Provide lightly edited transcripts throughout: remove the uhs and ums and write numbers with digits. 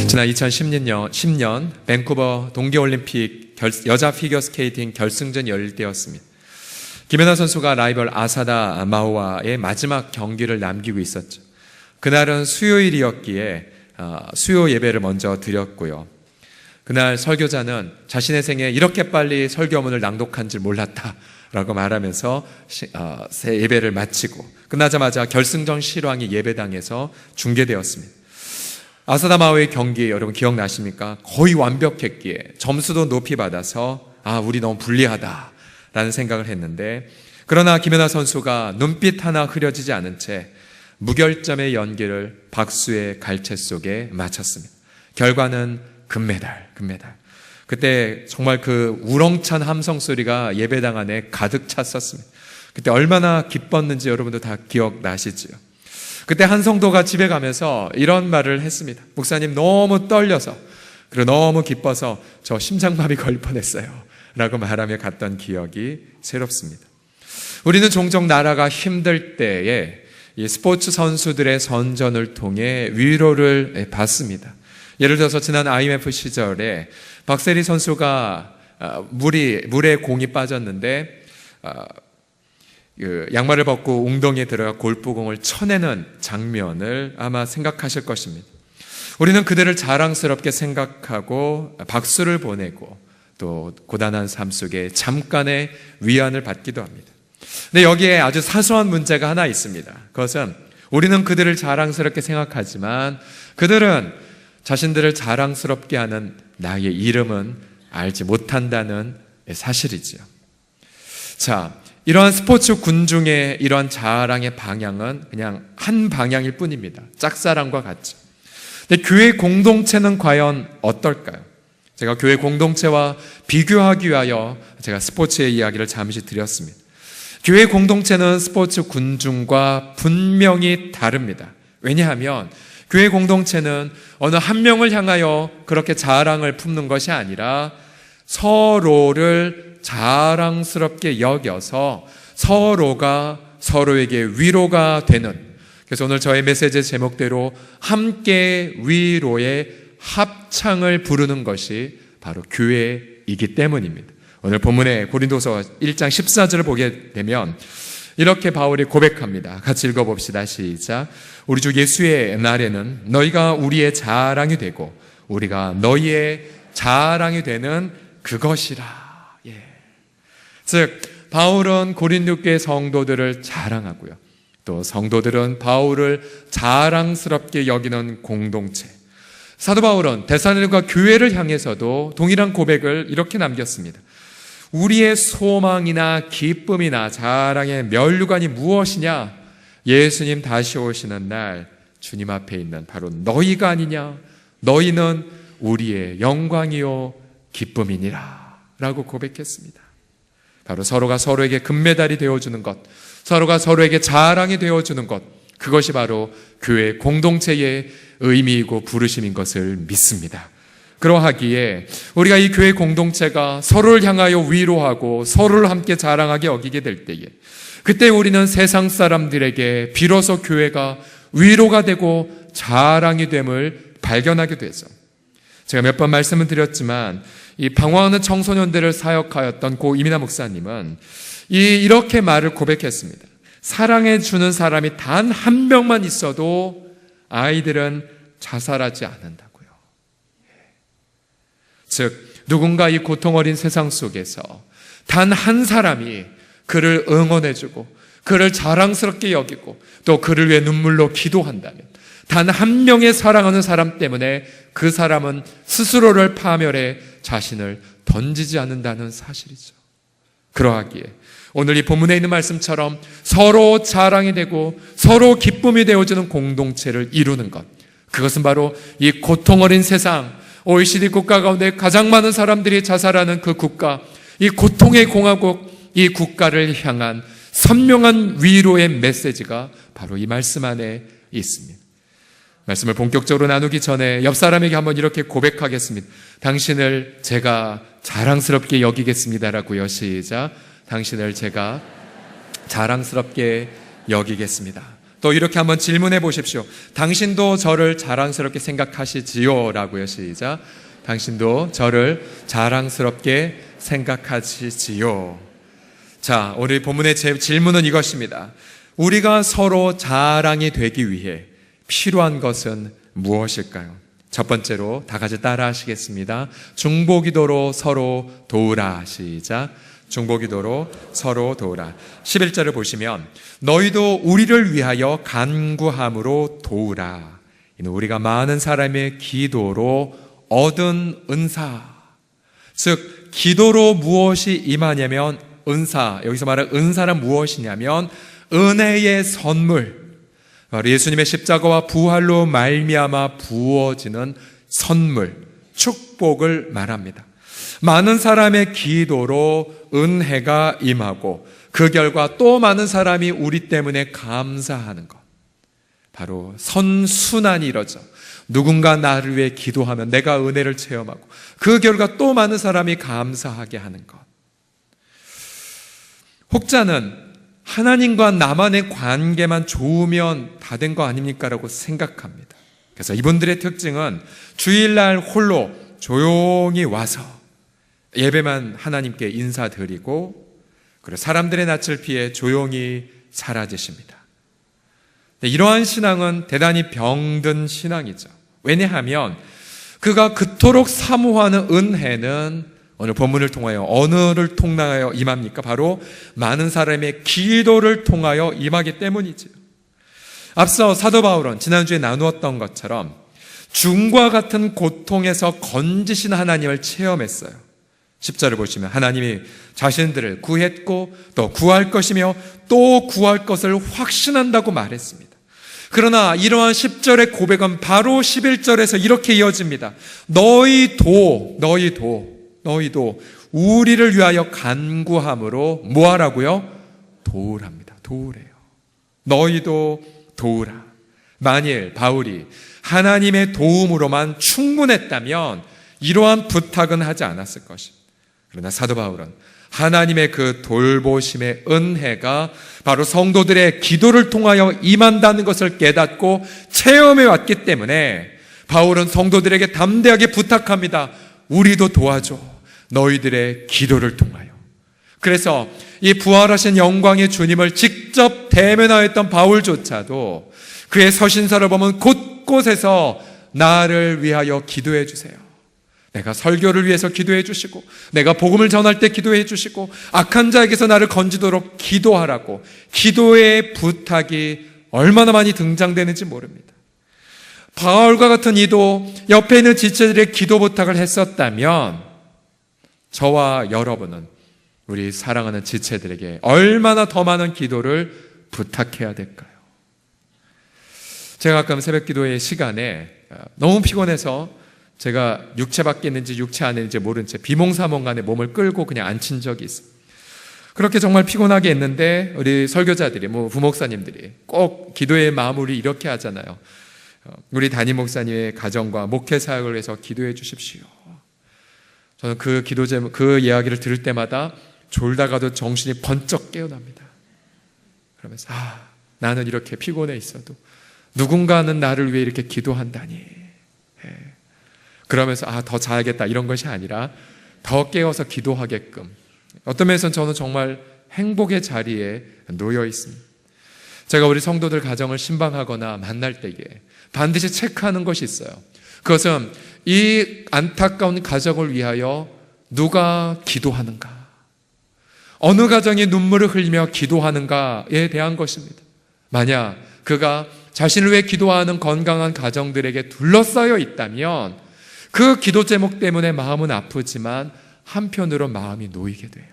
지난 2010년 밴쿠버 동계올림픽 여자 피겨스케이팅 결승전 열릴 때였습니다. 김연아 선수가 라이벌 아사다 마오와의 마지막 경기를 남기고 있었죠. 그날은 수요일이었기에 수요 예배를 먼저 드렸고요. 그날 설교자는 자신의 생에 이렇게 빨리 설교문을 낭독한 줄 몰랐다 라고 말하면서 새 예배를 마치고 끝나자마자 결승전 실황이 예배당에서 중계되었습니다. 아사다 마오의 경기 여러분 기억나십니까? 거의 완벽했기에 점수도 높이 받아서 우리 너무 불리하다 라는 생각을 했는데, 그러나 김연아 선수가 눈빛 하나 흐려지지 않은 채 무결점의 연기를 박수의 갈채 속에 마쳤습니다. 결과는 금메달. 그때 정말 그 우렁찬 함성 소리가 예배당 안에 가득 찼었습니다. 그때 얼마나 기뻤는지 여러분도 다 기억나시지요? 그때 한 성도가 집에 가면서 이런 말을 했습니다. 목사님, 너무 떨려서 그리고 너무 기뻐서 저 심장마비 걸릴 뻔했어요 라고 말하며 갔던 기억이 새롭습니다. 우리는 종종 나라가 힘들 때에 이 스포츠 선수들의 선전을 통해 위로를 받습니다. 예를 들어서 지난 IMF 시절에 박세리 선수가 물에 공이 빠졌는데 양말을 벗고 웅덩이에 들어가 골프공을 쳐내는 장면을 아마 생각하실 것입니다. 우리는 그들을 자랑스럽게 생각하고 박수를 보내고 또 고단한 삶 속에 잠깐의 위안을 받기도 합니다. 근데 여기에 아주 사소한 문제가 하나 있습니다. 그것은 우리는 그들을 자랑스럽게 생각하지만 그들은 자신들을 자랑스럽게 하는 나의 이름은 알지 못한다는 사실이지요. 자, 이러한 스포츠 군중의 이러한 자랑의 방향은 그냥 한 방향일 뿐입니다. 짝사랑과 같죠. 근데 교회 공동체는 과연 어떨까요? 제가 교회 공동체와 비교하기 위하여 제가 스포츠의 이야기를 잠시 드렸습니다. 교회 공동체는 스포츠 군중과 분명히 다릅니다. 왜냐하면 교회 공동체는 어느 한 명을 향하여 그렇게 자랑을 품는 것이 아니라 서로를 자랑스럽게 여겨서 서로가 서로에게 위로가 되는, 그래서 오늘 저의 메시지 제목대로 함께 위로의 합창을 부르는 것이 바로 교회이기 때문입니다. 오늘 본문의 고린도서 1장 14절을 보게 되면 이렇게 바울이 고백합니다. 같이 읽어봅시다. 시작. 우리 주 예수의 날에는 너희가 우리의 자랑이 되고 우리가 너희의 자랑이 되는 그것이라. 즉 바울은 고린도 교회 성도들을 자랑하고요, 또 성도들은 바울을 자랑스럽게 여기는 공동체. 사도 바울은 데살로니가 교회를 향해서도 동일한 고백을 이렇게 남겼습니다. 우리의 소망이나 기쁨이나 자랑의 면류관이 무엇이냐? 예수님 다시 오시는 날 주님 앞에 있는 바로 너희가 아니냐? 너희는 우리의 영광이요 기쁨이니라 라고 고백했습니다. 바로 서로가 서로에게 금메달이 되어주는 것, 서로가 서로에게 자랑이 되어주는 것, 그것이 바로 교회 공동체의 의미이고 부르심인 것을 믿습니다. 그러하기에 우리가 이 교회 공동체가 서로를 향하여 위로하고 서로를 함께 자랑하게 여기게 될 때에, 그때 우리는 세상 사람들에게 비로소 교회가 위로가 되고 자랑이 됨을 발견하게 되죠. 제가 몇 번 말씀을 드렸지만 이 방황하는 청소년들을 사역하였던 고 이민아 목사님은 이렇게 말을 고백했습니다. 사랑해 주는 사람이 단 한 명만 있어도 아이들은 자살하지 않는다고요. 즉 누군가 이 고통 어린 세상 속에서 단 한 사람이 그를 응원해주고 그를 자랑스럽게 여기고 또 그를 위해 눈물로 기도한다면, 단 한 명의 사랑하는 사람 때문에 그 사람은 스스로를 파멸해 자신을 던지지 않는다는 사실이죠. 그러하기에 오늘 이 본문에 있는 말씀처럼 서로 자랑이 되고 서로 기쁨이 되어주는 공동체를 이루는 것, 그것은 바로 이 고통 어린 세상, OECD 국가 가운데 가장 많은 사람들이 자살하는 그 국가, 이 고통의 공화국, 이 국가를 향한 선명한 위로의 메시지가 바로 이 말씀 안에 있습니다. 말씀을 본격적으로 나누기 전에 옆 사람에게 한번 이렇게 고백하겠습니다. 당신을 제가 자랑스럽게 여기겠습니다라고요. 시작. 당신을 제가 자랑스럽게 여기겠습니다. 또 이렇게 한번 질문해 보십시오. 당신도 저를 자랑스럽게 생각하시지요? 라고요. 시작. 당신도 저를 자랑스럽게 생각하시지요? 자, 오늘 본문의 제 질문은 이것입니다. 우리가 서로 자랑이 되기 위해 필요한 것은 무엇일까요? 첫 번째로 다 같이 따라 하시겠습니다. 중보기도로 서로 도우라. 시작. 중보기도로 서로 도우라. 11절을 보시면 너희도 우리를 위하여 간구함으로 도우라. 이는 우리가 많은 사람의 기도로 얻은 은사. 즉 기도로 무엇이 임하냐면 은사. 여기서 말하는 은사는 무엇이냐면 은혜의 선물, 예수님의 십자가와 부활로 말미암아 부어지는 선물, 축복을 말합니다. 많은 사람의 기도로 은혜가 임하고 그 결과 또 많은 사람이 우리 때문에 감사하는 것, 바로 선순환이 이루어져 누군가 나를 위해 기도하면 내가 은혜를 체험하고 그 결과 또 많은 사람이 감사하게 하는 것. 혹자는 하나님과 나만의 관계만 좋으면 다 된 거 아닙니까? 라고 생각합니다. 그래서 이분들의 특징은 주일날 홀로 조용히 와서 예배만 하나님께 인사드리고 그리고 사람들의 낯을 피해 조용히 사라지십니다. 이러한 신앙은 대단히 병든 신앙이죠. 왜냐하면 그가 그토록 사모하는 은혜는 오늘 본문을 통하여 어느를 통하여 임합니까? 바로 많은 사람의 기도를 통하여 임하기 때문이죠. 앞서 사도 바울은 지난주에 나누었던 것처럼 죽음과 같은 고통에서 건지신 하나님을 체험했어요. 10절을 보시면 하나님이 자신들을 구했고 또 구할 것이며 또 구할 것을 확신한다고 말했습니다. 그러나 이러한 10절의 고백은 바로 11절에서 이렇게 이어집니다. 너희도 우리를 위하여 간구함으로 뭐하라고요? 도우랍니다. 도우래요. 너희도 도우라. 만일 바울이 하나님의 도움으로만 충분했다면 이러한 부탁은 하지 않았을 것입니다. 그러나 사도 바울은 하나님의 그 돌보심의 은혜가 바로 성도들의 기도를 통하여 임한다는 것을 깨닫고 체험해 왔기 때문에 바울은 성도들에게 담대하게 부탁합니다. 우리도 도와줘. 너희들의 기도를 통하여. 그래서 이 부활하신 영광의 주님을 직접 대면하였던 바울조차도 그의 서신서를 보면 곳곳에서 나를 위하여 기도해 주세요. 내가 설교를 위해서 기도해 주시고 내가 복음을 전할 때 기도해 주시고 악한 자에게서 나를 건지도록 기도하라고 기도의 부탁이 얼마나 많이 등장되는지 모릅니다. 바울과 같은 이도 옆에 있는 지체들의 기도 부탁을 했었다면 저와 여러분은 우리 사랑하는 지체들에게 얼마나 더 많은 기도를 부탁해야 될까요? 제가 가끔 새벽 기도의 시간에 너무 피곤해서 제가 육체 밖에 있는지 육체 안에 있는지 모른 채 비몽사몽간에 몸을 끌고 그냥 앉힌 적이 있어요. 그렇게 정말 피곤하게 했는데 우리 설교자들이 부목사님들이 꼭 기도의 마무리 이렇게 하잖아요. 우리 담임 목사님의 가정과 목회 사역을 위해서 기도해 주십시오. 저는 그 기도 제목, 그 이야기를 들을 때마다 졸다가도 정신이 번쩍 깨어납니다. 그러면서 나는 이렇게 피곤해 있어도 누군가는 나를 위해 이렇게 기도한다니. 그러면서 더 자야겠다 이런 것이 아니라 더 깨어서 기도하게끔. 어떤 면에서는 저는 정말 행복의 자리에 놓여 있습니다. 제가 우리 성도들 가정을 신방하거나 만날 때에 반드시 체크하는 것이 있어요. 그것은 이 안타까운 가정을 위하여 누가 기도하는가, 어느 가정이 눈물을 흘리며 기도하는가에 대한 것입니다. 만약 그가 자신을 위해 기도하는 건강한 가정들에게 둘러싸여 있다면 그 기도 제목 때문에 마음은 아프지만 한편으로 마음이 놓이게 돼요.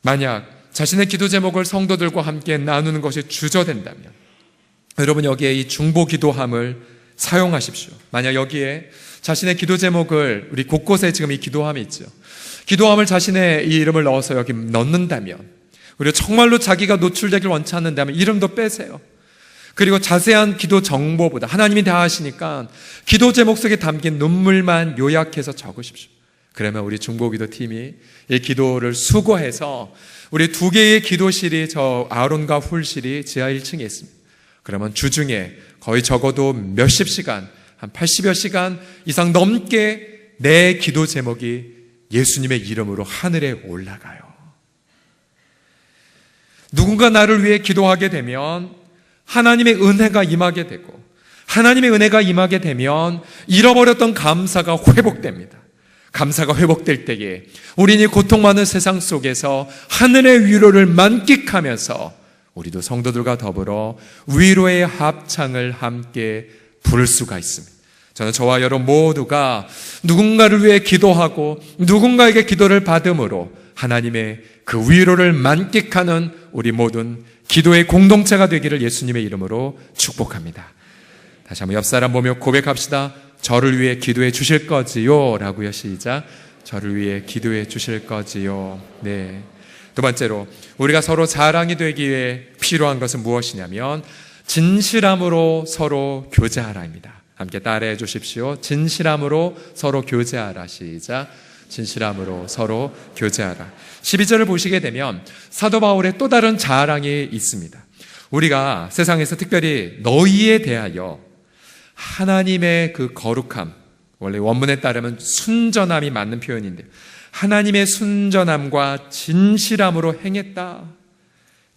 만약 자신의 기도 제목을 성도들과 함께 나누는 것이 주저된다면 여러분 여기에 이 중보 기도함을 사용하십시오. 만약 여기에 자신의 기도 제목을 우리 곳곳에 지금 이 기도함이 있죠. 기도함을 자신의 이 이름을 넣어서 여기 넣는다면 우리가 정말로 자기가 노출되길 원치 않는다면 이름도 빼세요. 그리고 자세한 기도 정보보다 하나님이 다 하시니까 기도 제목 속에 담긴 눈물만 요약해서 적으십시오. 그러면 우리 중보기도 팀이 이 기도를 수고해서 우리 2개의 기도실이 저 아론과 훌실이 지하 1층에 있습니다. 그러면 주중에 거의 적어도 몇십 시간, 한 80여 시간 이상 넘게 내 기도 제목이 예수님의 이름으로 하늘에 올라가요. 누군가 나를 위해 기도하게 되면 하나님의 은혜가 임하게 되고, 하나님의 은혜가 임하게 되면 잃어버렸던 감사가 회복됩니다. 감사가 회복될 때에 우리는 고통 많은 세상 속에서 하늘의 위로를 만끽하면서 우리도 성도들과 더불어 위로의 합창을 함께 부를 수가 있습니다. 저는 저와 여러분 모두가 누군가를 위해 기도하고 누군가에게 기도를 받음으로 하나님의 그 위로를 만끽하는 우리 모든 기도의 공동체가 되기를 예수님의 이름으로 축복합니다. 다시 한번 옆 사람 보며 고백합시다. 저를 위해 기도해 주실 거지요? 라고요. 시작. 저를 위해 기도해 주실 거지요. 네. 두 번째로 우리가 서로 자랑이 되기 위해 필요한 것은 무엇이냐면 진실함으로 서로 교제하라입니다. 함께 따라해 주십시오. 진실함으로 서로 교제하라. 시작. 진실함으로 서로 교제하라. 12절을 보시게 되면 사도 바울의 또 다른 자랑이 있습니다. 우리가 세상에서 특별히 너희에 대하여 하나님의 그 거룩함, 원래 원문에 따르면 순전함이 맞는 표현인데요. 하나님의 순전함과 진실함으로 행했다.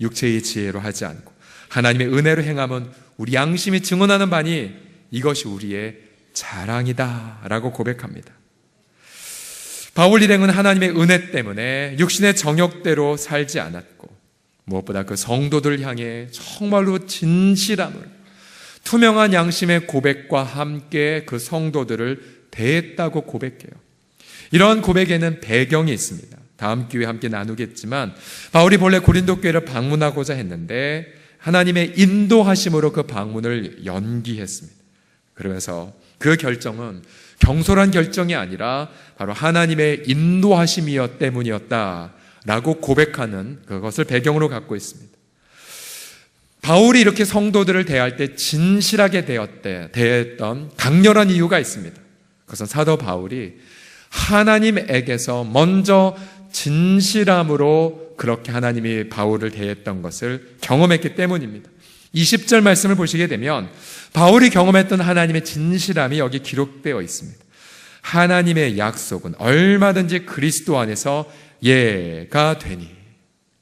육체의 지혜로 하지 않고 하나님의 은혜로 행함은 우리 양심이 증언하는 바니 이것이 우리의 자랑이다 라고 고백합니다. 바울 일행은 하나님의 은혜 때문에 육신의 정욕대로 살지 않았고 무엇보다 그 성도들 향해 정말로 진실함을 투명한 양심의 고백과 함께 그 성도들을 대했다고 고백해요. 이러한 고백에는 배경이 있습니다. 다음 기회에 함께 나누겠지만 바울이 본래 고린도 교회를 방문하고자 했는데 하나님의 인도하심으로 그 방문을 연기했습니다. 그러면서 그 결정은 경솔한 결정이 아니라 바로 하나님의 인도하심이었 때문이었다라고 고백하는 그것을 배경으로 갖고 있습니다. 바울이 이렇게 성도들을 대할 때 진실하게 대했던 강렬한 이유가 있습니다. 그것은 사도 바울이 하나님에게서 먼저 진실함으로 그렇게 하나님이 바울을 대했던 것을 경험했기 때문입니다. 20절 말씀을 보시게 되면 바울이 경험했던 하나님의 진실함이 여기 기록되어 있습니다. 하나님의 약속은 얼마든지 그리스도 안에서 예가 되니,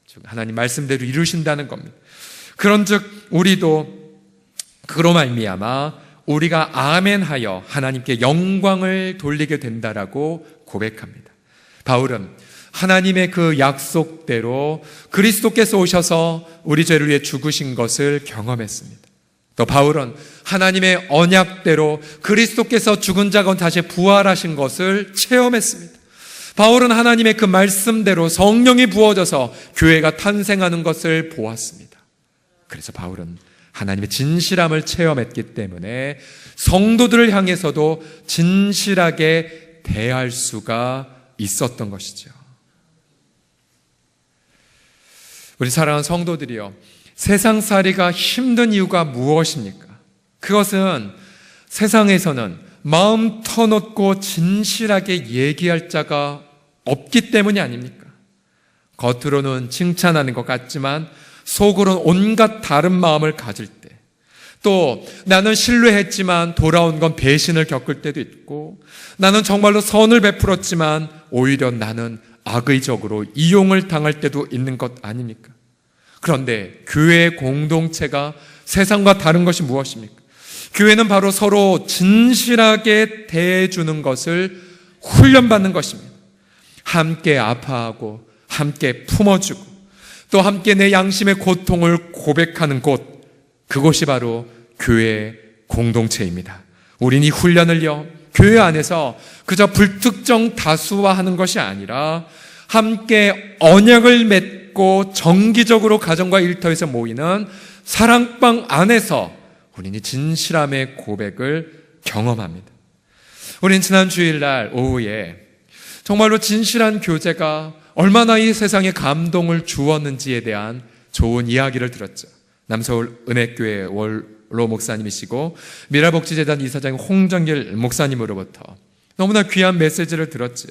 즉 하나님 말씀대로 이루신다는 겁니다. 그런즉 우리도 그로 말미암아 우리가 아멘하여 하나님께 영광을 돌리게 된다라고 고백합니다. 바울은 하나님의 그 약속대로 그리스도께서 오셔서 우리 죄를 위해 죽으신 것을 경험했습니다. 또 바울은 하나님의 언약대로 그리스도께서 죽은 자 가운데 다시 부활하신 것을 체험했습니다. 바울은 하나님의 그 말씀대로 성령이 부어져서 교회가 탄생하는 것을 보았습니다. 그래서 바울은 하나님의 진실함을 체험했기 때문에 성도들을 향해서도 진실하게 대할 수가 있었던 것이죠. 우리 사랑하는 성도들이요, 세상살이가 힘든 이유가 무엇입니까? 그것은 세상에서는 마음 터놓고 진실하게 얘기할 자가 없기 때문이 아닙니까? 겉으로는 칭찬하는 것 같지만 속으로는 온갖 다른 마음을 가질 때, 또 나는 신뢰했지만 돌아온 건 배신을 겪을 때도 있고, 나는 정말로 선을 베풀었지만 오히려 나는 악의적으로 이용을 당할 때도 있는 것 아닙니까? 그런데 교회의 공동체가 세상과 다른 것이 무엇입니까? 교회는 바로 서로 진실하게 대해주는 것을 훈련받는 것입니다. 함께 아파하고 함께 품어주고 또 함께 내 양심의 고통을 고백하는 곳, 그곳이 바로 교회의 공동체입니다. 우린 이 훈련을요, 교회 안에서 그저 불특정 다수와 하는 것이 아니라 함께 언약을 맺고 정기적으로 가정과 일터에서 모이는 사랑방 안에서 우리는 진실함의 고백을 경험합니다. 우리는 지난 주일날 오후에 정말로 진실한 교제가 얼마나 이 세상에 감동을 주었는지에 대한 좋은 이야기를 들었죠. 남서울 은혜교회 원로 목사님이시고 미라복지재단 이사장 홍정길 목사님으로부터 너무나 귀한 메시지를 들었지요.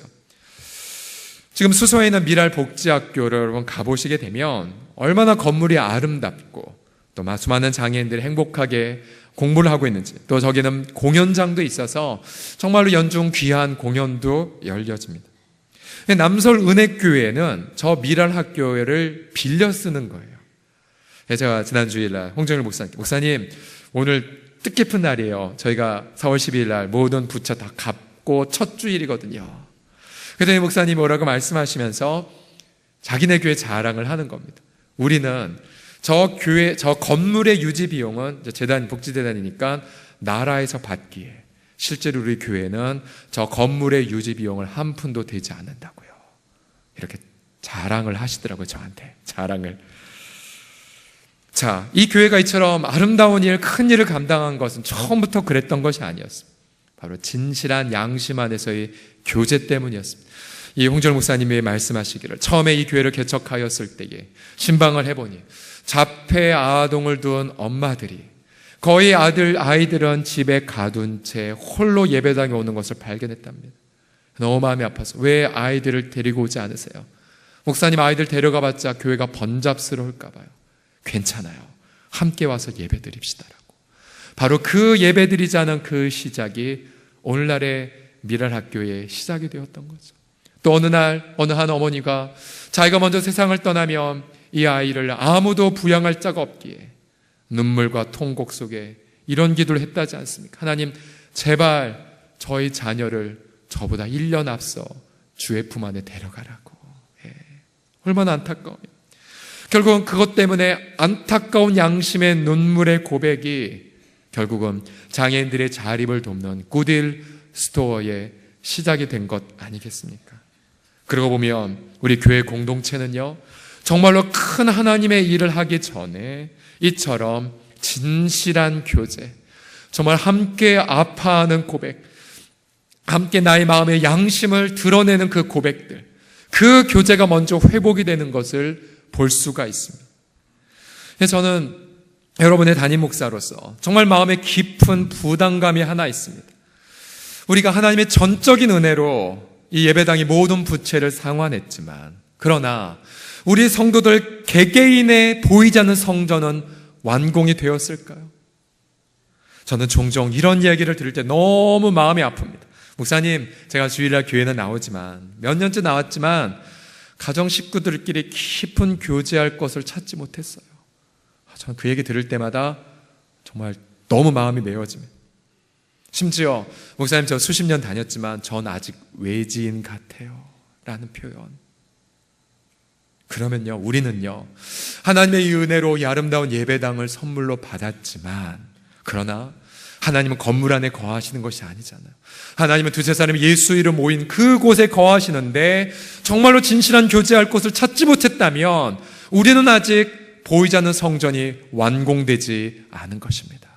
지금 수서에 있는 미랄 복지학교를 여러분 가보시게 되면 얼마나 건물이 아름답고 또 수많은 장애인들이 행복하게 공부를 하고 있는지, 또 저기는 공연장도 있어서 정말로 연중 귀한 공연도 열려집니다. 남설 은혜교회는 저 미랄 학교를 빌려 쓰는 거예요. 제가 지난 주일날 홍정일 목사님 오늘 뜻깊은 날이에요. 저희가 4월 12일 날 모든 부처 다 갚고 첫 주일이거든요. 그랬더니 목사님이 뭐라고 말씀하시면서 자기네 교회 자랑을 하는 겁니다. 우리는 저 교회, 저 건물의 유지 비용은 재단, 복지재단이니까 나라에서 받기에 실제로 우리 교회는 저 건물의 유지 비용을 한 푼도 되지 않는다고요. 이렇게 자랑을 하시더라고요. 저한테 자랑을. 자, 이 교회가 이처럼 아름다운 일, 큰 일을 감당한 것은 처음부터 그랬던 것이 아니었습니다. 바로 진실한 양심 안에서의 교제 때문이었습니다. 이 홍절 목사님이 말씀하시기를 처음에 이 교회를 개척하였을 때에 신방을 해보니 자폐 아동을 둔 엄마들이 거의 아이들은 집에 가둔 채 홀로 예배당에 오는 것을 발견했답니다. 너무 마음이 아파서 왜 아이들을 데리고 오지 않으세요? 목사님 아이들 데려가 봤자 교회가 번잡스러울까 봐요. 괜찮아요. 함께 와서 예배 드립시다라고. 바로 그 예배 드리자는 그 시작이 오늘날의 미랄 학교의 시작이 되었던 거죠. 또 어느 날 어느 한 어머니가 자기가 먼저 세상을 떠나면 이 아이를 아무도 부양할 자가 없기에 눈물과 통곡 속에 이런 기도를 했다지 않습니까? 하나님 제발 저희 자녀를 저보다 1년 앞서 주의 품 안에 데려가라고. 얼마나 안타까워요. 결국은 그것 때문에 안타까운 양심의 눈물의 고백이 결국은 장애인들의 자립을 돕는 굿윌 스토어의 시작이 된 것 아니겠습니까? 그러고 보면 우리 교회 공동체는요 정말로 큰 하나님의 일을 하기 전에 이처럼 진실한 교제, 정말 함께 아파하는 고백, 함께 나의 마음의 양심을 드러내는 그 고백들, 그 교제가 먼저 회복이 되는 것을 볼 수가 있습니다. 저는 여러분의 담임 목사로서 정말 마음에 깊은 부담감이 하나 있습니다. 우리가 하나님의 전적인 은혜로 이 예배당이 모든 부채를 상환했지만, 그러나 우리 성도들 개개인의 보이지 않는 성전은 완공이 되었을까요? 저는 종종 이런 이야기를 들을 때 너무 마음이 아픕니다. 목사님, 제가 주일날 교회는 나오지만 몇 년째 나왔지만 가정 식구들끼리 깊은 교제할 것을 찾지 못했어요. 저는 그 얘기 들을 때마다 정말 너무 마음이 메어집니다. 심지어 목사님 저 수십 년 다녔지만 전 아직 외지인 같아요 라는 표현. 그러면요 우리는요 하나님의 이 은혜로 이 아름다운 예배당을 선물로 받았지만, 그러나 하나님은 건물 안에 거하시는 것이 아니잖아요. 하나님은 두세 사람이 예수 이름 모인 그곳에 거하시는데 정말로 진실한 교제할 곳을 찾지 못했다면 우리는 아직 보이지 않는 성전이 완공되지 않은 것입니다.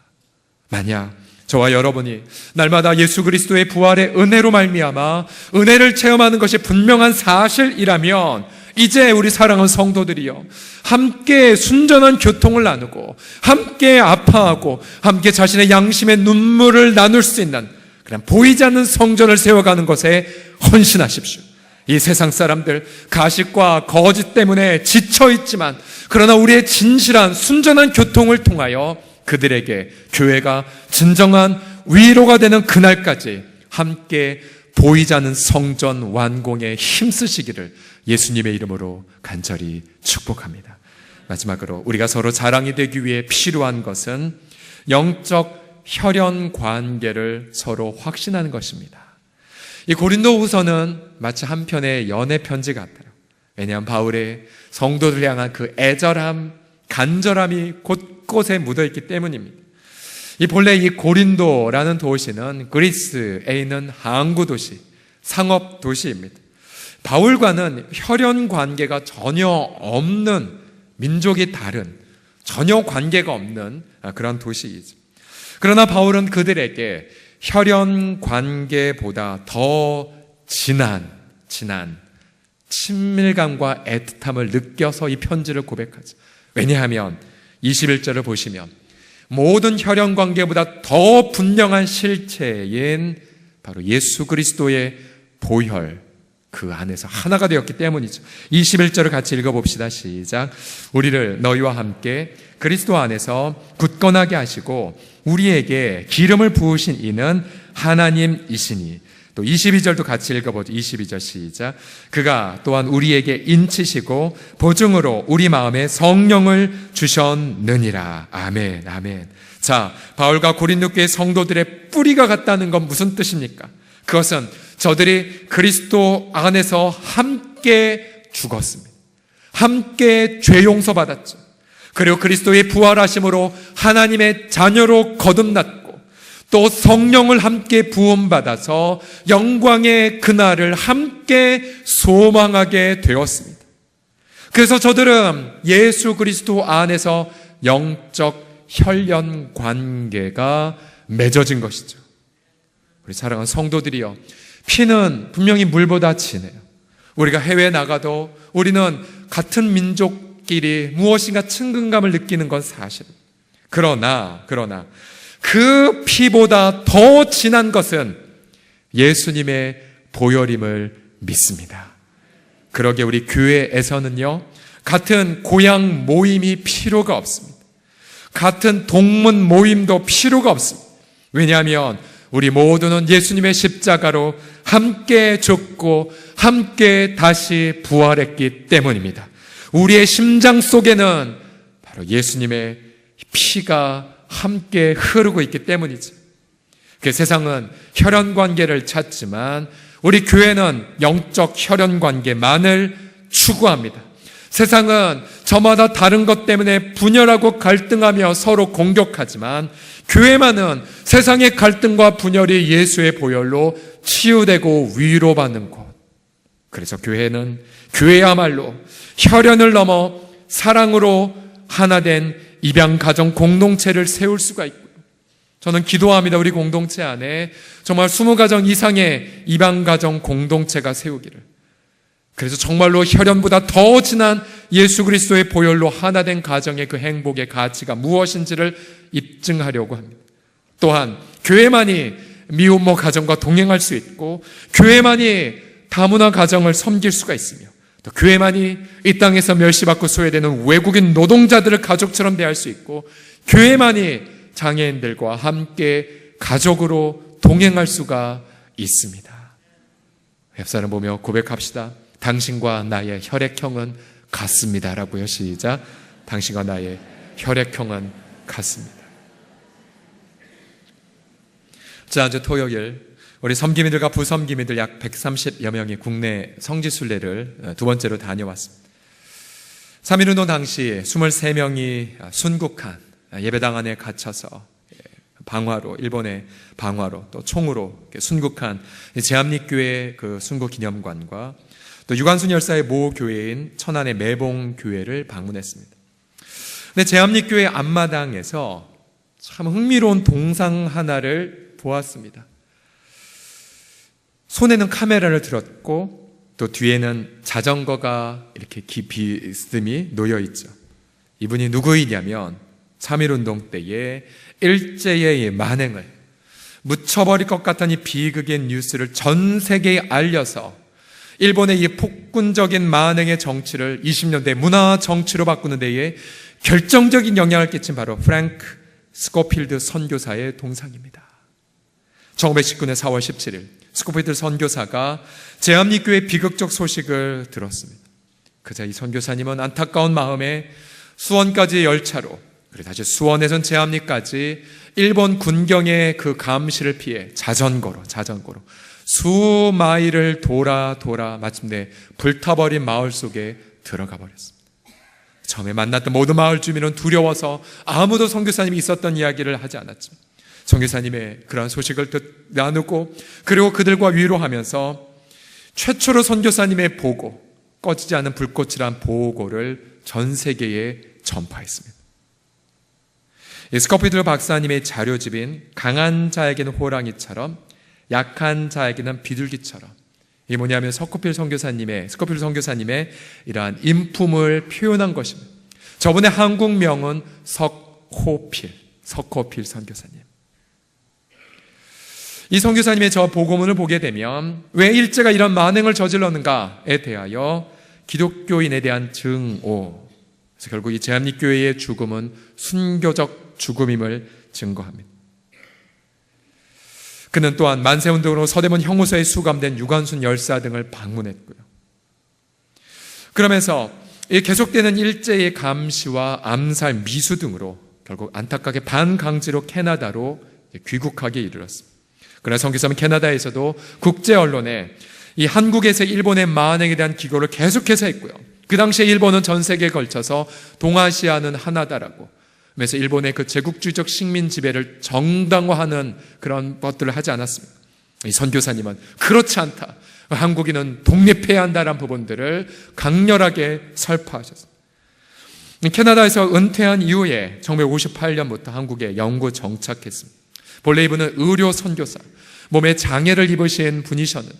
만약 저와 여러분이 날마다 예수 그리스도의 부활의 은혜로 말미암아 은혜를 체험하는 것이 분명한 사실이라면 이제 우리 사랑하는 성도들이요 함께 순전한 교통을 나누고 함께 아파하고 함께 자신의 양심의 눈물을 나눌 수 있는 그냥 보이지 않는 성전을 세워가는 것에 헌신하십시오. 이 세상 사람들 가식과 거짓 때문에 지쳐있지만 그러나 우리의 진실한 순전한 교통을 통하여 그들에게 교회가 진정한 위로가 되는 그날까지 함께 보이지 않는 성전 완공에 힘쓰시기를 예수님의 이름으로 간절히 축복합니다. 마지막으로 우리가 서로 자랑이 되기 위해 필요한 것은 영적 혈연 관계를 서로 확신하는 것입니다. 이 고린도후서는 마치 한 편의 연애 편지 같아요. 왜냐하면 바울의 성도들 향한 그 애절함, 간절함이 곳곳에 묻어있기 때문입니다. 이 본래 이 고린도라는 도시는 그리스에 있는 항구 도시, 상업 도시입니다. 바울과는 혈연 관계가 전혀 없는, 민족이 다른, 전혀 관계가 없는 그런 도시이죠. 그러나 바울은 그들에게 혈연 관계보다 더 진한 친밀감과 애틋함을 느껴서 이 편지를 고백하죠. 왜냐하면 21절을 보시면 모든 혈연 관계보다 더 분명한 실체인 바로 예수 그리스도의 보혈, 그 안에서 하나가 되었기 때문이죠. 21절을 같이 읽어봅시다. 시작. 우리를 너희와 함께 그리스도 안에서 굳건하게 하시고 우리에게 기름을 부으신 이는 하나님이시니. 또 22절도 같이 읽어보죠. 22절 시작. 그가 또한 우리에게 인치시고 보증으로 우리 마음에 성령을 주셨느니라. 아멘, 아멘. 자, 바울과 고린도 교회 성도들의 뿌리가 같다는 건 무슨 뜻입니까? 그것은 저들이 그리스도 안에서 함께 죽었습니다. 함께 죄 용서받았죠. 그리고 그리스도의 부활하심으로 하나님의 자녀로 거듭났고 또 성령을 함께 부음받아서 영광의 그날을 함께 소망하게 되었습니다. 그래서 저들은 예수 그리스도 안에서 영적 혈연 관계가 맺어진 것이죠. 우리 사랑하는 성도들이여, 피는 분명히 물보다 진해요. 우리가 해외에 나가도 우리는 같은 민족끼리 무엇인가 친근감을 느끼는 건 사실입니다. 그러나 그 피보다 더 진한 것은 예수님의 보혈임을 믿습니다. 그러게 우리 교회에서는요, 같은 고향 모임이 필요가 없습니다. 같은 동문 모임도 필요가 없습니다. 왜냐하면 우리 모두는 예수님의 십자가로 함께 죽고 함께 다시 부활했기 때문입니다. 우리의 심장 속에는 바로 예수님의 피가 함께 흐르고 있기 때문이죠. 그 세상은 혈연관계를 찾지만 우리 교회는 영적 혈연관계만을 추구합니다. 세상은 저마다 다른 것 때문에 분열하고 갈등하며 서로 공격하지만 교회만은 세상의 갈등과 분열이 예수의 보혈로 치유되고 위로받는 곳. 그래서 교회야말로 혈연을 넘어 사랑으로 하나 된 입양 가정 공동체를 세울 수가 있고요. 저는 기도합니다. 우리 공동체 안에 정말 20가정 이상의 입양 가정 공동체가 세우기를. 그래서 정말로 혈연보다 더 진한 예수 그리스도의 보혈로 하나 된 가정의 그 행복의 가치가 무엇인지를 입증하려고 합니다. 또한 교회만이 미혼모 가정과 동행할 수 있고 교회만이 다문화 가정을 섬길 수가 있으며 또 교회만이 이 땅에서 멸시받고 소외되는 외국인 노동자들을 가족처럼 대할 수 있고 교회만이 장애인들과 함께 가족으로 동행할 수가 있습니다. 옆사람 보며 고백합시다. 당신과 나의 혈액형은 같습니다. 라고요. 시작. 당신과 나의 혈액형은 같습니다. 지난주 토요일 우리 섬기민들과 부섬기민들 약 130여 명이 국내 성지순례를 두 번째로 다녀왔습니다. 3.1운동 당시 23명이 순국한 예배당 안에 갇혀서 방화로, 일본의 방화로 또 총으로 순국한 제암리교회 그 순국기념관과 또 유관순 열사의 모교회인 천안의 매봉교회를 방문했습니다. 근데 제암리교회 앞마당에서 참 흥미로운 동상 하나를 보았습니다. 손에는 카메라를 들었고 또 뒤에는 자전거가 이렇게 비스듬히 놓여 있죠. 이분이 누구이냐면 3.1운동 때에 일제의 만행을 묻혀버릴 것 같은 이 비극의 뉴스를 전 세계에 알려서 일본의 이 폭군적인 만행의 정치를 20년대 문화 정치로 바꾸는 데에 결정적인 영향을 끼친 바로 프랭크 스코필드 선교사의 동상입니다. 1919년 4월 17일 스코필드 선교사가 제암리교회 비극적 소식을 들었습니다. 그자 이 선교사님은 안타까운 마음에 수원까지 열차로 그리고 다시 수원에선 제암리까지 일본 군경의 그 감시를 피해 자전거로 수마일을 돌아 마침내 불타버린 마을 속에 들어가 버렸습니다. 처음에 만났던 모든 마을 주민은 두려워서 아무도 선교사님이 있었던 이야기를 하지 않았지만 선교사님의 그러한 소식을 나누고 그리고 그들과 위로하면서 최초로 선교사님의 보고, 꺼지지 않은 불꽃이란 보고를 전 세계에 전파했습니다. 스코필드 박사님의 자료집인 강한 자에게는 호랑이처럼 약한 자에게는 비둘기처럼, 이게 뭐냐면 스코필드 선교사님의 이러한 인품을 표현한 것입니다. 저분의 한국명은 석호필 선교사님. 이 선교사님의 저 보고문을 보게 되면 왜 일제가 이런 만행을 저질렀는가에 대하여 기독교인에 대한 증오, 그래서 결국 이 제합리교회의 죽음은 순교적 죽음임을 증거합니다. 그는 또한 만세운동으로 서대문 형무소에 수감된 유관순 열사 등을 방문했고요. 그러면서 이 계속되는 일제의 감시와 암살, 미수 등으로 결국 안타깝게 반강제로 캐나다로 귀국하게 이르렀습니다. 그러나 선교사는 캐나다에서도 국제 언론에 이 한국에서 일본의 만행에 대한 기고를 계속해서 했고요. 그 당시에 일본은 전 세계에 걸쳐서 동아시아는 하나다라고, 그래서 일본의 그 제국주의적 식민 지배를 정당화하는 그런 것들을 하지 않았습니다. 이 선교사님은 그렇지 않다, 한국인은 독립해야 한다는 부분들을 강렬하게 설파하셨습니다. 캐나다에서 은퇴한 이후에 1958년부터 한국에 영구 정착했습니다. 본래 이분은 의료 선교사, 몸에 장애를 입으신 분이셨는데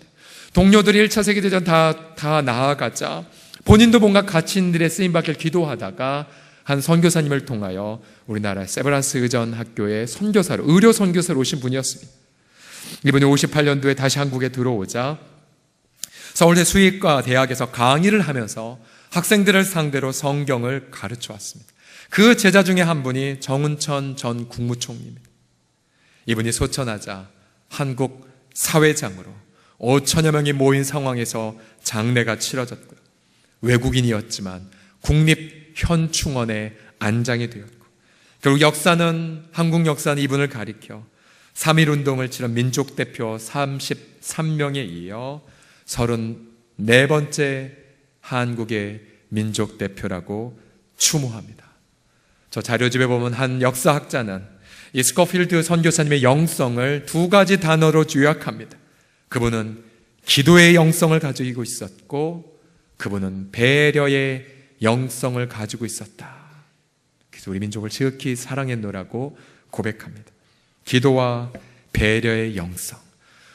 동료들이 1차 세계대전 다 나아가자 본인도 뭔가 가치인들의 쓰임받길 기도하다가 한 선교사님을 통하여 우리나라 세브란스 의전 학교의 선교사로, 의료 선교사로 오신 분이었습니다. 이분이 58년도에 다시 한국에 들어오자 서울대 수의과 대학에서 강의를 하면서 학생들을 상대로 성경을 가르쳐 왔습니다. 그 제자 중에 한 분이 정운천 전 국무총리입니다. 이분이 소천하자 한국 사회장으로 5천여 명이 모인 상황에서 장례가 치러졌고요. 외국인이었지만 국립현충원에 안장이 되었고, 결국 역사는, 한국 역사는 이분을 가리켜 3.1운동을 치른 민족대표 33명에 이어 34번째 한국의 민족대표라고 추모합니다. 저 자료집에 보면 한 역사학자는 이 스코필드 선교사님의 영성을 두 가지 단어로 요약합니다. 그분은 기도의 영성을 가지고 있었고, 그분은 배려의 영성을 가지고 있었다. 그래서 우리 민족을 지극히 사랑했노라고 고백합니다. 기도와 배려의 영성.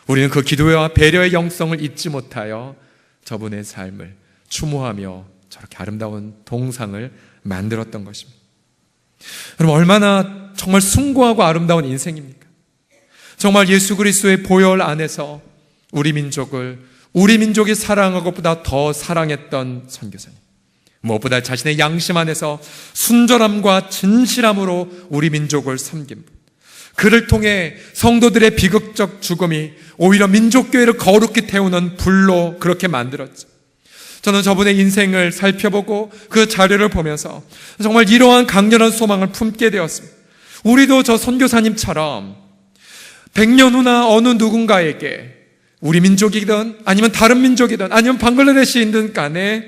우리는 그 기도와 배려의 영성을 잊지 못하여 저분의 삶을 추모하며 저렇게 아름다운 동상을 만들었던 것입니다. 여러분, 얼마나 정말 숭고하고 아름다운 인생입니까? 정말 예수 그리스도의 보혈 안에서 우리 민족이 사랑한 것보다 더 사랑했던 선교사님, 무엇보다 자신의 양심 안에서 순전함과 진실함으로 우리 민족을 섬긴 분, 그를 통해 성도들의 비극적 죽음이 오히려 민족교회를 거룩히 태우는 불로 그렇게 만들었죠. 저는 저분의 인생을 살펴보고 그 자료를 보면서 정말 이러한 강렬한 소망을 품게 되었습니다. 우리도 저 선교사님처럼 100년 후나 어느 누군가에게, 우리 민족이든 아니면 다른 민족이든 아니면 방글라데시이든 간에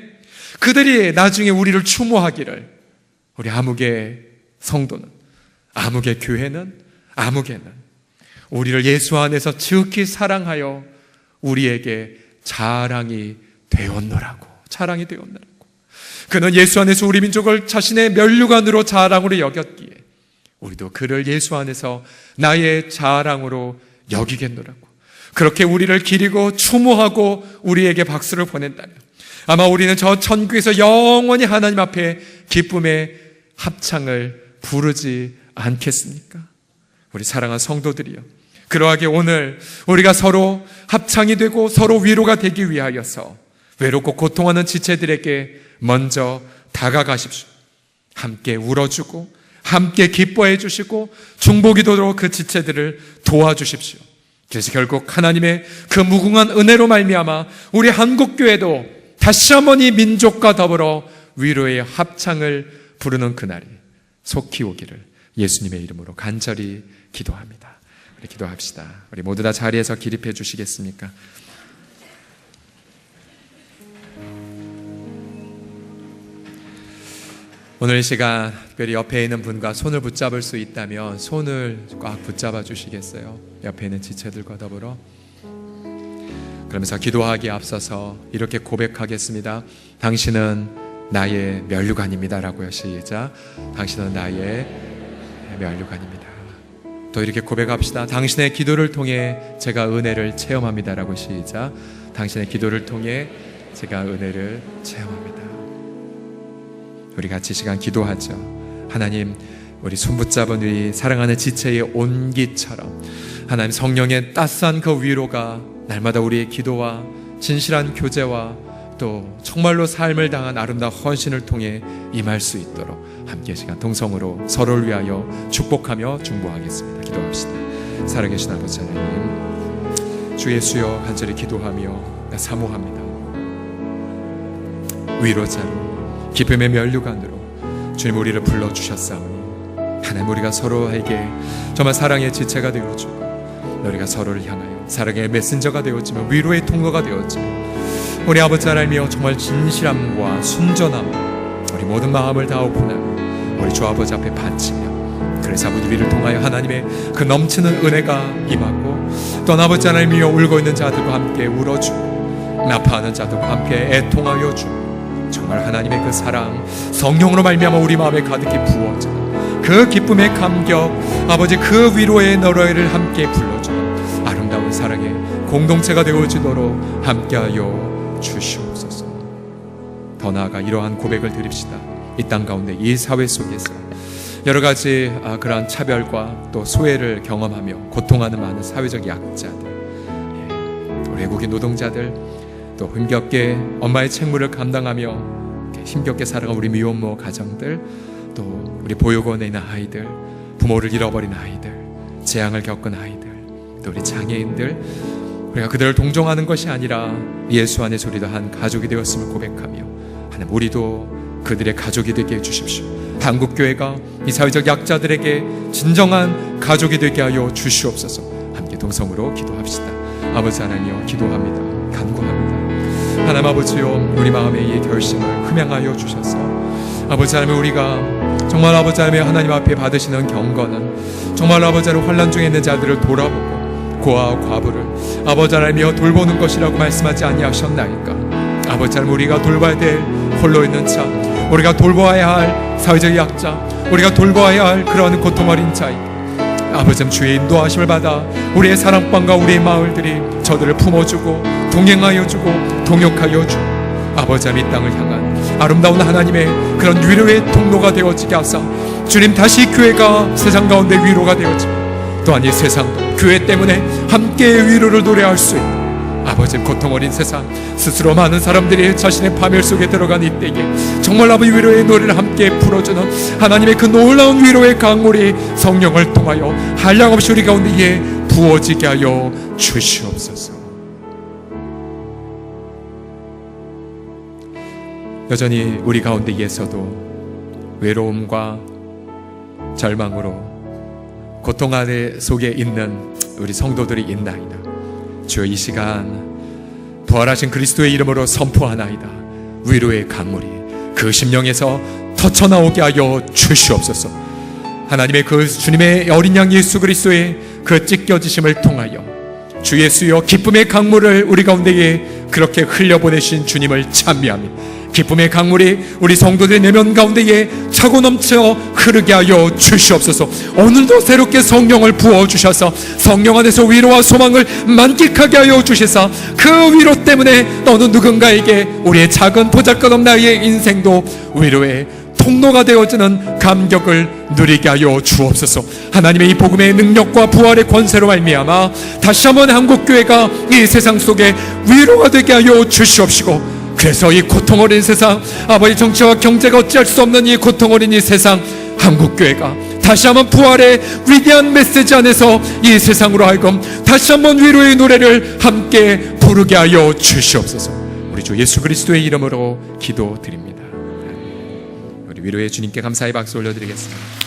그들이 나중에 우리를 추모하기를, 우리 아무개 성도는, 아무개 교회는, 아무개는 우리를 예수 안에서 지극히 사랑하여 우리에게 자랑이 되었노라고. 그는 예수 안에서 우리 민족을 자신의 면류관으로 자랑으로 여겼기에 우리도 그를 예수 안에서 나의 자랑으로 여기겠노라고. 그렇게 우리를 기리고 추모하고 우리에게 박수를 보낸다면 아마 우리는 저 천국에서 영원히 하나님 앞에 기쁨의 합창을 부르지 않겠습니까? 우리 사랑하는 성도들이요, 그러하게 오늘 우리가 서로 합창이 되고 서로 위로가 되기 위하여서 외롭고 고통하는 지체들에게 먼저 다가가십시오. 함께 울어주고 함께 기뻐해 주시고 중보기도로 그 지체들을 도와주십시오. 그래서 결국 하나님의 그 무궁한 은혜로 말미암아 우리 한국교회도 다시 한번 이 민족과 더불어 위로의 합창을 부르는 그날이 속히 오기를 예수님의 이름으로 간절히 기도합니다. 우리 기도합시다. 우리 모두 다 자리에서 기립해 주시겠습니까? 오늘 이 시간 특별히 옆에 있는 분과 손을 붙잡을 수 있다면 손을 꽉 붙잡아 주시겠어요? 옆에 있는 지체들과 더불어. 그러면서 기도하기에 앞서서 이렇게 고백하겠습니다. 당신은 나의 면류관입니다 라고요. 시작. 당신은 나의 면류관입니다. 또 이렇게 고백합시다. 당신의 기도를 통해 제가 은혜를 체험합니다 라고. 시작. 당신의 기도를 통해 제가 은혜를 체험합니다. 우리 같이 시간 기도하죠. 하나님, 우리 손붙잡은 우리 사랑하는 지체의 온기처럼 하나님 성령의 따스한 그 위로가 날마다 우리의 기도와 진실한 교제와 또 정말로 삶을 당한 아름다운 헌신을 통해 임할 수 있도록 함께 시간 동성으로 서로를 위하여 축복하며 중보하겠습니다. 기도합시다. 살아계신 아버지 하나님, 주 예수여 간절히 기도하며 사모합니다. 위로자로 기쁨의 면류관으로 주님 우리를 불러주셨사오니 하나님, 우리가 서로에게 정말 사랑의 지체가 되어주고 우리가 서로를 향하여 사랑의 메신저가 되어지며 위로의 통로가 되어지며 우리 아버지 하나님이여 정말 진실함과 순전함 우리 모든 마음을 다 오픈하며 우리 주 아버지 앞에 바치며, 그래서 아버지 우리를 통하여 하나님의 그 넘치는 은혜가 임하고 또 아버지 하나님이여 울고 있는 자들과 함께 울어주고 아파하는 자들과 함께 애통하여 주고 정말 하나님의 그 사랑 성령으로 말미암아 우리 마음에 가득히 부어지는 그 기쁨의 감격, 아버지 그 위로의 노래를 함께 불러주는 아름다운 사랑의 공동체가 되어지도록 함께하여 주시옵소서. 더 나아가 이러한 고백을 드립시다. 이 땅 가운데 이 사회 속에서 여러 가지 그러한 차별과 또 소외를 경험하며 고통하는 많은 사회적 약자들, 우리 외국인 노동자들, 또 힘겹게 엄마의 책무를 감당하며 힘겹게 살아간 우리 미혼모 가정들, 또 우리 보육원에 있는 아이들, 부모를 잃어버린 아이들, 재앙을 겪은 아이들, 또 우리 장애인들, 우리가 그들을 동정하는 것이 아니라 예수 안에서 우리도 한 가족이 되었음을 고백하며 하나님, 우리도 그들의 가족이 되게 해주십시오. 한국교회가 이 사회적 약자들에게 진정한 가족이 되게 하여 주시옵소서. 함께 동성으로 기도합시다. 아버지 하나님이여 기도합니다. 간구합니다. 하나님 아버지여, 우리 마음의 이 결심을 흠양하여 주셔서 아버지 하나님, 우리가 정말 아버지 하나님 앞에 받으시는 경건은 정말 아버지 하나님 환난 중에 있는 자들을 돌아보고 고아와 과부를 아버지 하나님이여 돌보는 것이라고 말씀하지 아니하셨나이까. 아버지 하나님, 우리가 돌봐야 될 홀로 있는 자, 우리가 돌보아야 할 사회적 약자, 우리가 돌보아야 할 그러한 고통 어린 자이 아버지 주의 인도하심을 받아 우리의 사랑방과 우리의 마을들이 저들을 품어주고 동행하여 주고 동역하여 주고 아버지 이 땅을 향한 아름다운 하나님의 그런 위로의 통로가 되어지게 하사 주님, 다시 교회가 세상 가운데 위로가 되어지고 또한 이 세상도 교회 때문에 함께 위로를 노래할 수 있는 아버지 고통 어린 세상, 스스로 많은 사람들이 자신의 파멸 속에 들어간 이때에 정말 아버지 위로의 노래를 함께 풀어주는 하나님의 그 놀라운 위로의 강물이 성령을 통하여 한량없이 우리 가운데에 부어지게 하여 주시옵소서. 여전히 우리 가운데에서도 외로움과 절망으로 고통 아래 속에 있는 우리 성도들이 있나이다. 주여, 이 시간 부활하신 그리스도의 이름으로 선포하나이다. 위로의 강물이 그 심령에서 터쳐나오게 하여 주시옵소서. 하나님의 그 주님의 어린 양 예수 그리스도의 그 찢겨지심을 통하여 주 예수여, 기쁨의 강물을 우리 가운데에 그렇게 흘려보내신 주님을 찬미하며 기쁨의 강물이 우리 성도들의 내면 가운데에 차고 넘쳐 흐르게 하여 주시옵소서. 오늘도 새롭게 성령을 부어주셔서 성령 안에서 위로와 소망을 만끽하게 하여 주시사 그 위로 때문에 어느 누군가에게 우리의 작은 보잘것없는 나의 인생도 위로의 통로가 되어지는 감격을 누리게 하여 주옵소서. 하나님의 이 복음의 능력과 부활의 권세로 말미암아 다시 한번 한국교회가 이 세상 속에 위로가 되게 하여 주시옵시고, 그래서 이 고통 어린 세상, 아버지 정치와 경제가 어찌할 수 없는 이 고통 어린 이 세상, 한국교회가 다시 한번 부활의 위대한 메시지 안에서 이 세상으로 하여금 다시 한번 위로의 노래를 함께 부르게 하여 주시옵소서. 우리 주 예수 그리스도의 이름으로 기도드립니다. 우리 위로의 주님께 감사의 박수 올려드리겠습니다.